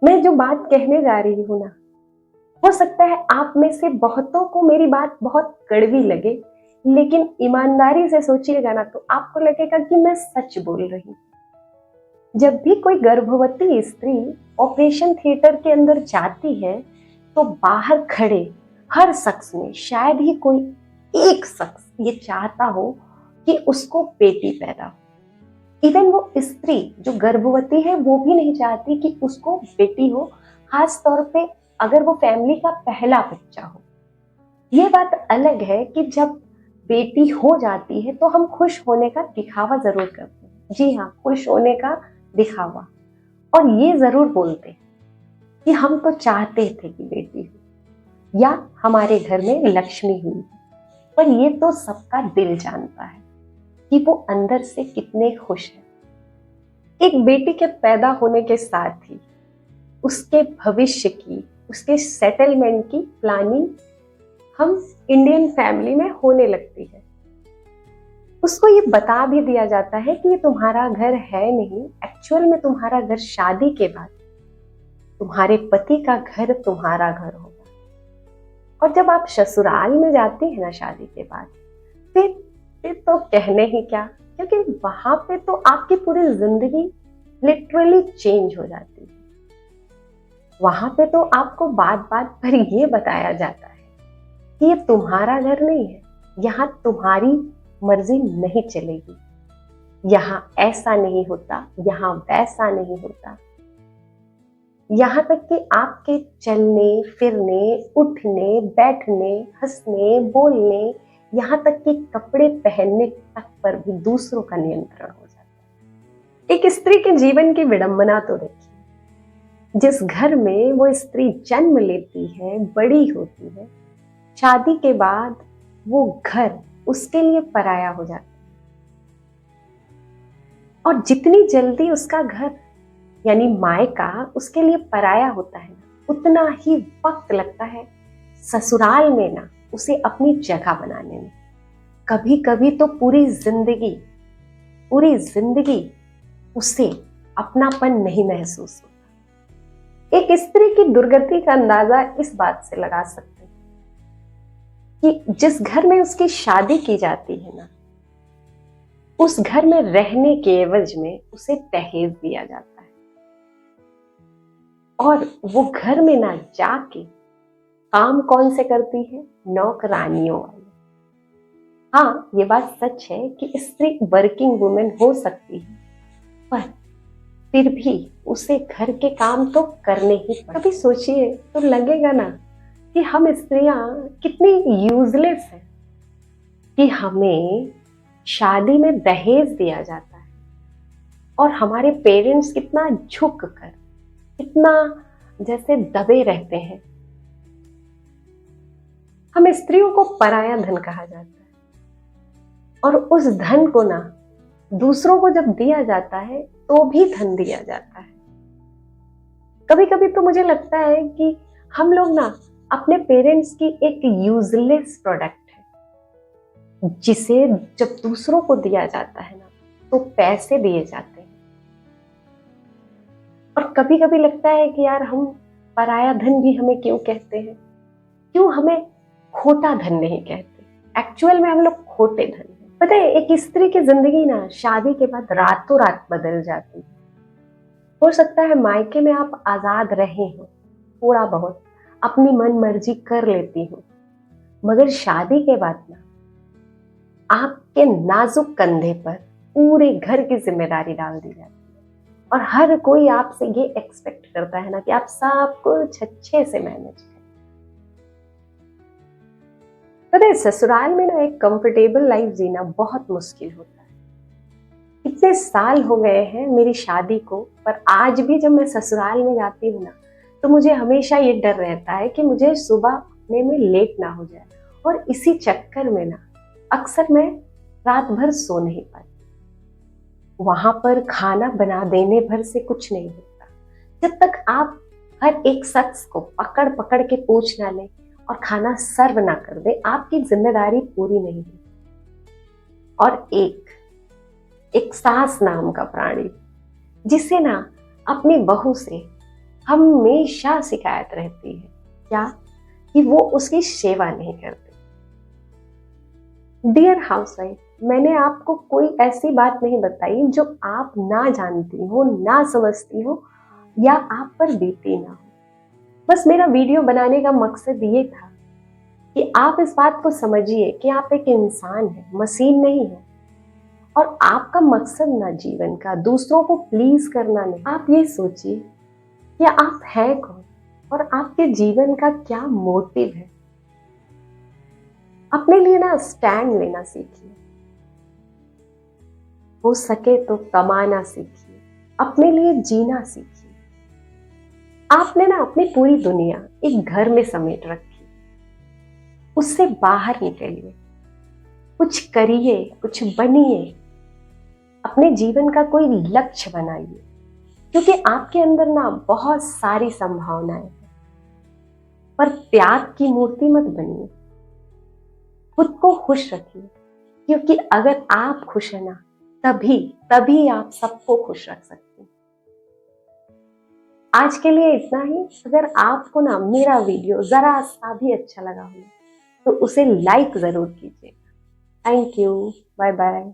मैं जो बात कहने जा रही हूँ ना, हो सकता है आप में से बहुतों को मेरी बात बहुत कड़वी लगे, लेकिन ईमानदारी से सोचिएगा ना तो आपको लगेगा कि मैं सच बोल रही हूँ। जब भी कोई गर्भवती स्त्री ऑपरेशन थिएटर के अंदर जाती है, तो बाहर खड़े हर शख्स में शायद ही कोई एक शख्स ये चाहता हो कि उसको बेटी पैदा हो। इवन वो स्त्री जो गर्भवती है वो भी नहीं चाहती कि उसको बेटी हो, खास तौर पे अगर वो फैमिली का पहला बच्चा हो। ये बात अलग है कि जब बेटी हो जाती है तो हम खुश होने का दिखावा जरूर करते हैं। जी हाँ, खुश होने का दिखावा। और ये जरूर बोलते हैं कि हम तो चाहते थे कि बेटी हो या हमारे घर में लक्ष्मी हुई। पर ये तो सबका दिल जानता है कि वो अंदर से कितने खुश हैं। एक बेटी के पैदा होने के साथ ही उसके भविष्य की, उसके सेटलमेंट की प्लानिंग हम इंडियन फैमिली में होने लगती है। उसको ये बता भी दिया जाता है कि ये तुम्हारा घर है नहीं, एक्चुअल में तुम्हारा घर शादी के बाद तुम्हारे पति का घर तुम्हारा घर होगा। और जब आप ससुराल में जाती है ना शादी के बाद, फिर तो कहने ही क्या, क्योंकि वहां पे तो आपकी पूरी जिंदगी लिटरली चेंज हो जाती है। वहां पे तो आपको बात बात पर ये बताया जाता है कि ये तुम्हारा घर नहीं है, यहाँ तुम्हारी मर्जी नहीं चलेगी, यहाँ ऐसा नहीं होता, यहाँ वैसा नहीं होता। यहाँ तक कि आपके चलने फिरने, उठने बैठने, हंसने बोलने, यहाँ तक कि कपड़े पहनने तक पर भी दूसरों का नियंत्रण हो जाता है। एक स्त्री के जीवन की विडंबना तो देखिए, जिस घर में वो स्त्री जन्म लेती है, बड़ी होती है, शादी के बाद वो घर उसके लिए पराया हो जाता है। और जितनी जल्दी उसका घर यानी मायका उसके लिए पराया होता है ना, उतना ही वक्त लगता है ससुराल में ना उसे अपनी जगह बनाने में। कभी कभी तो पूरी जिंदगी उसे अपनापन नहीं महसूस होता। एक स्त्री की दुर्गति का अंदाजा इस बात से लगा सकते हैं कि जिस घर में उसकी शादी की जाती है ना, उस घर में रहने के एवज में उसे दहेज दिया जाता है। और वो घर में ना जाके काम कौन से करती है? नौकरानियों वाले। हाँ, ये बात सच है कि स्त्री वर्किंग वुमेन हो सकती है, पर फिर भी उसे घर के काम तो करने ही पड़ते। कभी सोचिए तो लगेगा ना कि हम स्त्रियां कितनी यूजलेस हैं कि हमें शादी में दहेज दिया जाता है और हमारे पेरेंट्स कितना झुक कर, कितना जैसे दबे रहते हैं। हम स्त्रियों को पराया धन कहा जाता है और उस धन को ना दूसरों को जब दिया जाता है तो भी धन दिया जाता है। कभी कभी तो मुझे लगता है कि हम लोग ना अपने पेरेंट्स की एक यूजलेस प्रोडक्ट है, जिसे जब दूसरों को दिया जाता है ना तो पैसे दिए जाते हैं। और कभी कभी लगता है कि यार हम पराया धन भी हमें क्यों कहते हैं, क्यों हमें खोटा धन नहीं कहते। एक्चुअल में हम लोग खोटे धन हैं। पता है, एक स्त्री की जिंदगी ना शादी के बाद रातों रात बदल जाती है। हो सकता है मायके में आप आजाद रहे हो, थोड़ा बहुत अपनी मन मर्जी कर लेती हो, मगर शादी के बाद ना आपके नाजुक कंधे पर पूरे घर की जिम्मेदारी डाल दी जाती है और हर कोई आपसे ये एक्सपेक्ट करता है ना कि आप सब कुछ अच्छे से मैनेज करें। पता है, ससुराल में ना एक कंफर्टेबल लाइफ जीना बहुत मुश्किल होता है। इतने साल हो गए हैं मेरी शादी को, पर आज भी जब मैं ससुराल में जाती हूँ ना तो मुझे हमेशा ये डर रहता है कि मुझे सुबह उठने में लेट ना हो जाए। और इसी चक्कर में ना अक्सर मैं रात भर सो नहीं पाती। वहां पर खाना बना देने भर से कुछ नहीं होता जब तक आप हर एक शख्स को पकड़ पकड़ के पूछ ना ले और खाना सर्व ना कर दे, आपकी जिम्मेदारी पूरी नहीं है। और एक सास नाम का प्राणी, जिसे ना अपनी बहू से हमेशा शिकायत रहती है क्या, कि वो उसकी सेवा नहीं करते। डियर हाउसवाइफ, मैंने आपको कोई ऐसी बात नहीं बताई जो आप ना जानती हो, ना समझती हो या आप पर बीती ना हो। बस मेरा वीडियो बनाने का मकसद ये था कि आप इस बात को समझिए कि आप एक इंसान हैं, मशीन नहीं है। और आपका मकसद ना जीवन का दूसरों को प्लीज करना नहीं। आप ये सोचिए कि आप हैं कौन और आपके जीवन का क्या मोटिव है। अपने लिए ना स्टैंड लेना सीखिए, हो सके तो कमाना सीखिए, अपने लिए जीना सीखिए। आपने ना अपनी पूरी दुनिया एक घर में समेट रखी, उससे बाहर निकलिए, कुछ करिए, कुछ बनिए, अपने जीवन का कोई लक्ष्य बनाइए, क्योंकि आपके अंदर ना बहुत सारी संभावनाएं हैं। पर त्याग की मूर्ति मत बनिए, खुद को खुश रखिए, क्योंकि अगर आप खुश है ना, तभी तभी आप सबको खुश रख सकते हैं। आज के लिए इतना ही। अगर आपको ना मेरा वीडियो जरा सा भी अच्छा लगा हो तो उसे लाइक जरूर कीजिए। Thank you, bye bye.